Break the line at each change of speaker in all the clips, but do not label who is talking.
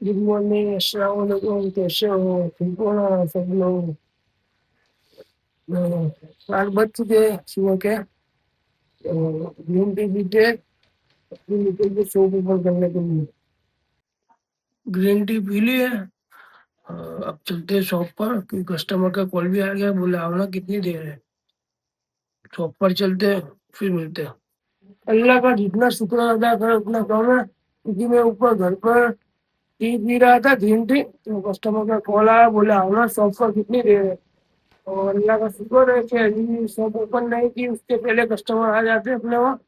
Good morning, अस्सलाम वालेकुम। कैसे हो? ठीक हो ना सब लोग? 8 बज चुके हैं सुबह के। ग्रीन टी पीते फिर निकल के शॉप ओपन करने के लिए। ग्रीन टी पी ली है। अब चलते हैं शॉप पर, क्योंकि कस्टमर का कॉल भी आ गया। बोले आओ ना, कितनी देर है। शॉप पर चलते हैं, फिर मिलते हैं। अल्लाह का जितना शुक्र अदा करे उतना कम है, क्योंकि मैं ऊपर घर पर टी पी रहा था, ग्रीन टी। तो कस्टमर का कॉल आया, बोले आओ ना शॉप पर, कितनी देर है। और अल्लाह का शुक्र है कि अभी शॉप ओपन नहीं की, उसके पहले कस्टमर आ जाते हैं अपने वहाँ।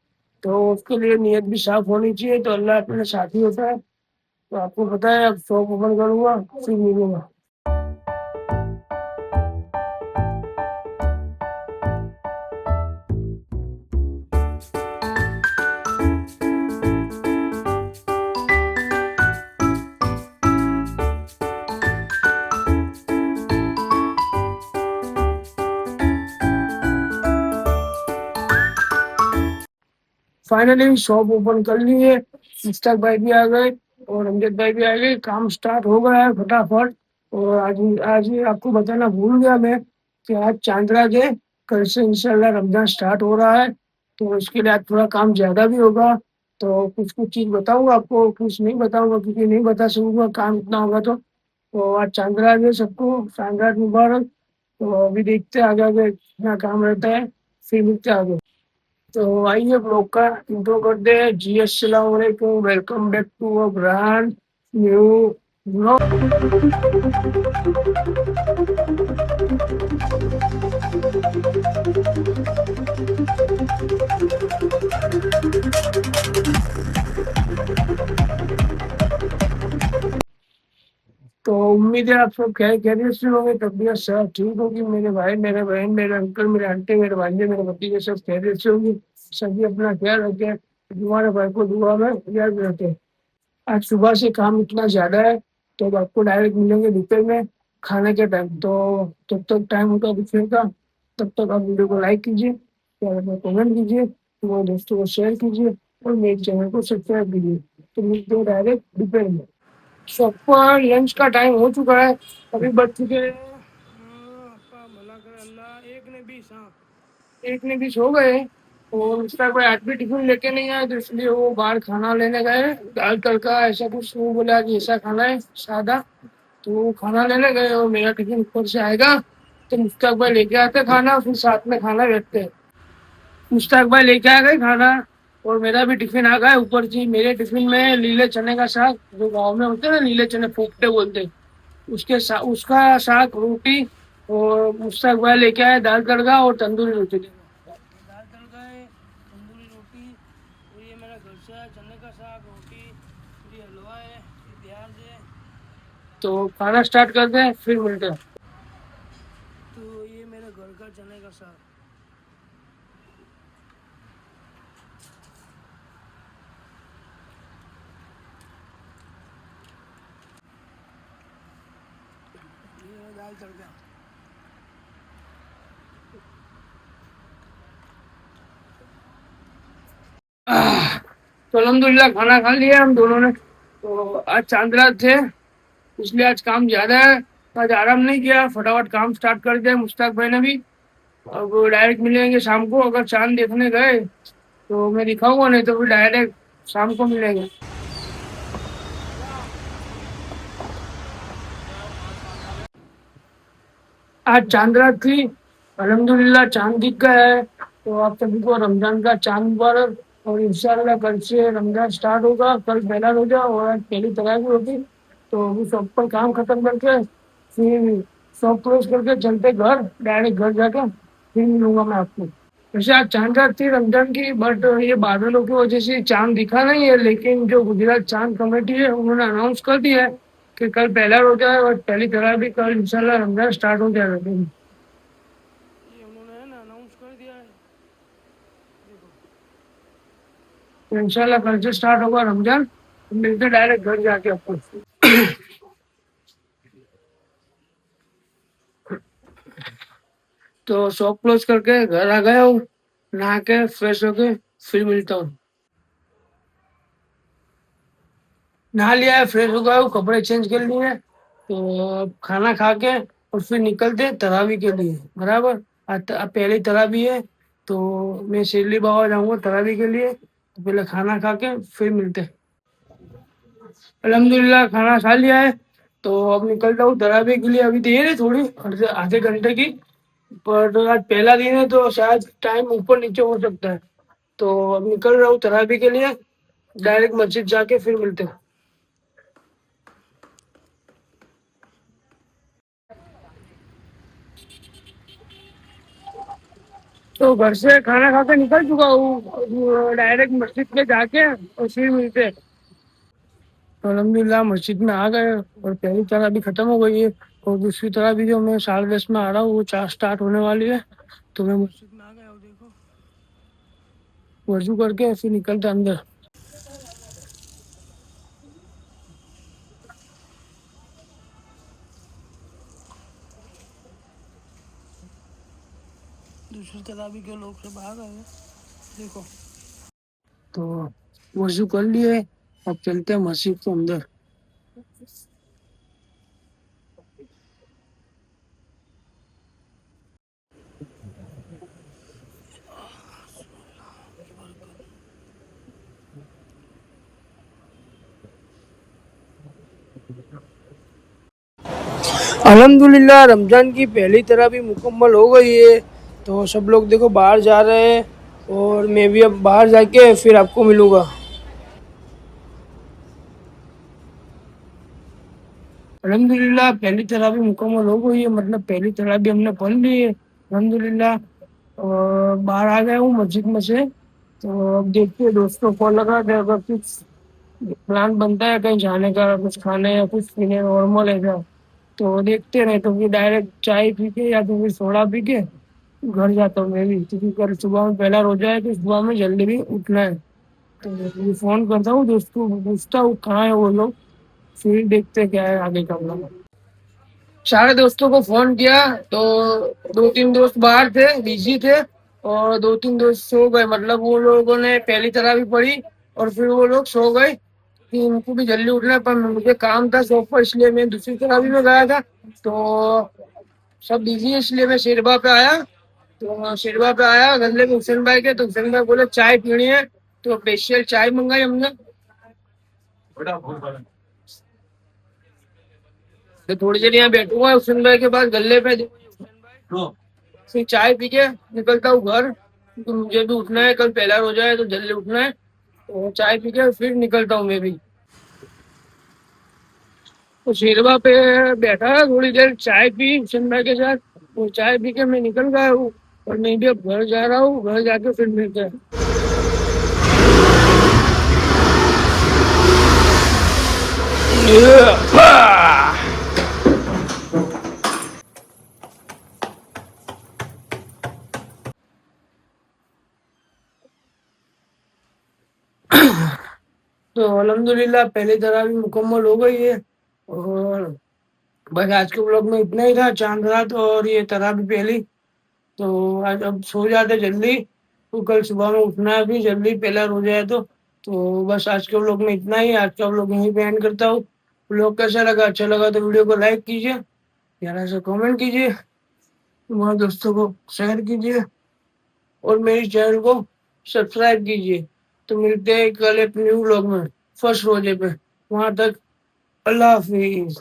तो उसके लिए नीयत भी साफ होनी चाहिए, तो अल्लाह अपने साथ ही होता है। तो आपको पता है, अब शॉप ओपन करूंगा, फिर मिलूंगा। फाइनली शॉप ओपन कर ली है। मुश्ताक भाई भी आ गए और अमजद भाई भी आ गए। काम स्टार्ट हो गया है फटाफट। और आज ही आपको बताना भूल गया मैं कि आज चांद रात है। कल से इंशाल्लाह रमजान स्टार्ट हो रहा है, तो इसके लिए आज थोड़ा काम ज्यादा भी होगा। तो कुछ कुछ चीज बताऊंगा आपको, कुछ नहीं बताऊंगा, क्योंकि नहीं बता सकूंगा, काम इतना होगा। तो आज चांद रात है, सबको चांद रात मुबारक। तो अभी देखते हैं आगे आगे कितना काम रहता है, फिर मिलते हैं आगे। तो आइए ब्लॉग का इंट्रो करते हैं। जी अस्सलाम वालेकुम, welcome back to a brand new blog. तो उम्मीद है आप सब खैरियत से होंगे, तबीयत सब ठीक होगी। मेरे भाई, मेरे बहन, मेरे अंकल, मेरे आंटी, मेरे भांजे, मेरे भतीजे सब खैरियत से होंगे। सभी अपना ख्याल रखें, तुम्हारे भाई को दुआ में याद रखें। आज सुबह से काम इतना ज्यादा है, तो अब आपको डायरेक्ट मिलेंगे दोपहर में खाने के टाइम। तो जब तक टाइम होगा दोपहर का, तब तक आप वीडियो को लाइक कीजिए, प्यार में कमेंट कीजिए, वो दोस्तों को शेयर कीजिए, और मेरे चैनल को सब्सक्राइब कीजिए। तो मिलते हैं डायरेक्ट दोपहर में। शॉप पर लंच का टाइम हो चुका है। अभी बज चुके हैं आपका भला करे अल्लाह, 1 ने 20। हाँ, 1 ने 20 हो गए। और उसका कोई आज भी टिफिन लेके नहीं आया, तो इसलिए वो बाहर खाना लेने गए। दाल तड़का ऐसा कुछ, वो बोला कि ऐसा खाना है सादा। तो वो खाना लेने गए, और मेरा टिफिन ऊपर से आएगा, तो मुश्ताक भाई लेके आते खाना, फिर साथ में खाना बैठते। मुश्ताक भाई लेके आ गए खाना, और मेरा भी टिफिन आ गया ऊपर से। मेरे टिफिन में नीले चने का साग, जो गाँव में होते हैं ना, नीले चने फोकटे बोलते हैं, उसका साग रोटी। और मुश्ताक भाई लेके आए दाल तड़का और तंदूरी रोटी। दाल तड़का है, तंदूरी रोटी, और ये मेरा घर से है चने का साग रोटी, ये हलवा है, ये प्याज है। तो खाना स्टार्ट करते हैं, फिर मिलते हैं। तो ये मेरे घर का चने का साग। ये दाल तड़का। तो अल्हम्दुलिल्लाह खाना खा लिया हम दोनों ने। तो आज चांद रात थे, इसलिए आज काम ज्यादा है। आज आराम नहीं किया, फटाफट काम स्टार्ट कर दिया मुश्ताक भाई ने भी। अब डायरेक्ट मिलेंगे शाम को, अगर चांद देखने गए तो मैं दिखाऊंगा, नहीं तो फिर डायरेक्ट शाम को मिलेंगे। आज चांद रात थी, अल्हम्दुलिल्लाह चांद दिख गया है। तो आप सभी को रमजान का चांद मुबारक। और इंशाल्लाह कल से रमजान स्टार्ट होगा, कल पहला रोजा और आज पहली तरावी होगी। तो अभी सब पर काम खत्म करके फिर शॉप क्लोज करके चलते घर, डायरेक्ट घर जाके फिर मिलूंगा मैं आपको। वैसे आज चांद रात थी रमजान की, बट ये बादलों की वजह से चांद दिखा नहीं है। लेकिन जो गुजरात चांद कमेटी है, उन्होंने अनाउंस कर दिया है कि कल पहला रोजा है और पहली तरावी कल इंशाल्लाह रमजान स्टार्ट हो जाएगा। ये उन्होंने है ना अनाउंस कर दिया है। तो इंशाल्लाह कल से स्टार्ट होगा रमजान। मिलते डायरेक्ट घर जाके आपको। तो शॉप क्लोज करके घर आ गया हूँ, नहा के फ्रेश होके फिर मिलता हूँ। नहा लिया है, फ्रेश हो गया हूँ, कपड़े चेंज कर लिए हैं, तो अब खाना खा के और फिर निकलते तरावी के लिए। बराबर। आज पहली तरावी है, तो मैं शिरली बाबा जाऊंगा तरावी के लिए, तो पहले खाना खा के फिर मिलते। अल्हम्दुलिल्लाह खाना खा लिया है, तो अब निकलता हूँ तरावी के लिए। अभी देर है थोड़ी, आधे घंटे की, पर आज पहला दिन है तो शायद टाइम ऊपर नीचे हो सकता है। तो अब निकल रहा हूँ तरावी के लिए, डायरेक्ट मस्जिद जाके फिर मिलते हैं। तो घर से खाना खा के निकल चुका हूँ, डायरेक्ट मस्जिद में जाके और फिर मिलते हैं। तो अल्हम्दुलिल्लाह मस्जिद में आ गए और पहली तरावी खत्म हो गई है, और दूसरी तरावी जो मैं 10:30 में आ रहा हूँ वो 4 स्टार्ट होने वाली है। तो मैं मस्जिद में आ गया हूँ, देखो, वजू करके फिर निकलते अंदर। दूसरी तरावी के लोग सब आ गए हैं, देखो। तो वजू कर लिए, अब चलते हैं मस्जिद के अंदर। अल्हम्दुलिल्लाह रमज़ान की पहली तरावी मुकम्मल हो गई है, तो सब लोग देखो बाहर जा रहे हैं, और मैं भी अब बाहर जाके फिर आपको मिलूँगा। अल्हम्दुलिल्लाह पहली तरावी मुकम्मल हो गई है, मतलब पहली तरावी हमने पढ़ ली है अल्हम्दुलिल्लाह। और बाहर आ गया हूँ मस्जिद में से, तो अब देखते हैं दोस्तों को लगा कि अगर कुछ प्लान बनता है कहीं जाने का, कुछ खाने या कुछ पीने नॉर्मल है क्या, तो देखते रहे, तो फिर डायरेक्ट चाय पी के या तो फिर सोडा पी के घर जाता हूँ मैं भी, क्योंकि कल सुबह में पहला रोजा है, तो सुबह में जल्दी भी उठना है। तो ये फोन करता हूँ दोस्तों को, पूछता हूँ कहाँ है वो लोग, फिर देखते हैं क्या है आगे का प्लान। सारे दोस्तों को फोन किया, तो दो तीन दोस्त बाहर थे, बिजी थे, और दो तीन दोस्त सो गए, मतलब वो लोगों ने पहली तरह भी पढ़ी और फिर वो लोग सो गए, कि उनको भी जल्दी उठना है, पर मुझे काम था शॉप पर, इसलिए मैं दूसरी तरह भी में गया था। तो सब बिजी है, इसलिए मैं शेरबा पे आया। तो शेरबा पे आया गले में हुसैन भाई के, तो हुसैन भाई बोले चाय पीनी है, तो स्पेशल चाय मंगाई हमने। तो थोड़ी देर यहाँ बैठूंगा हुसैन भाई के पास गले पे, फिर चाय पी के निकलता हूँ घर, क्योंकि मुझे भी उठना है, कल पहला रोजा है तो जल्दी उठना है। तो चाय पी के फिर निकलता हूँ मैं भी। तो शेरवा पे बैठा थोड़ी देर, चाय पी हुसैन भाई के साथ, और चाय पी के मैं निकल गया हूँ, और मैं भी अब घर जा रहा हूँ, घर जाके फिर मिलते हैं। तो अल्हम्दुलिल्लाह पहली तरह भी मुकम्मल हो गई है, और बस आज के ब्लॉग में इतना ही था, चांद रात और ये तरह भी पहली। तो आज अब सो जाते जल्दी, तो कल सुबह में उठना है भी जल्दी, पहला रोजा है तो बस आज के व्लॉग में इतना ही, आज का व्लॉग यहीं पे एंड करता हूँ। व्लॉग कैसा लगा, अच्छा लगा तो वीडियो को लाइक कीजिए, प्यारा सा कमेंट कीजिए, तुम्हारे दोस्तों को शेयर कीजिए, और मेरे चैनल को सब्सक्राइब कीजिए। तो मिलते हैं कल एक न्यू व्लॉग में, फर्स्ट रोजे पे। वहां तक अल्लाह हाफिज।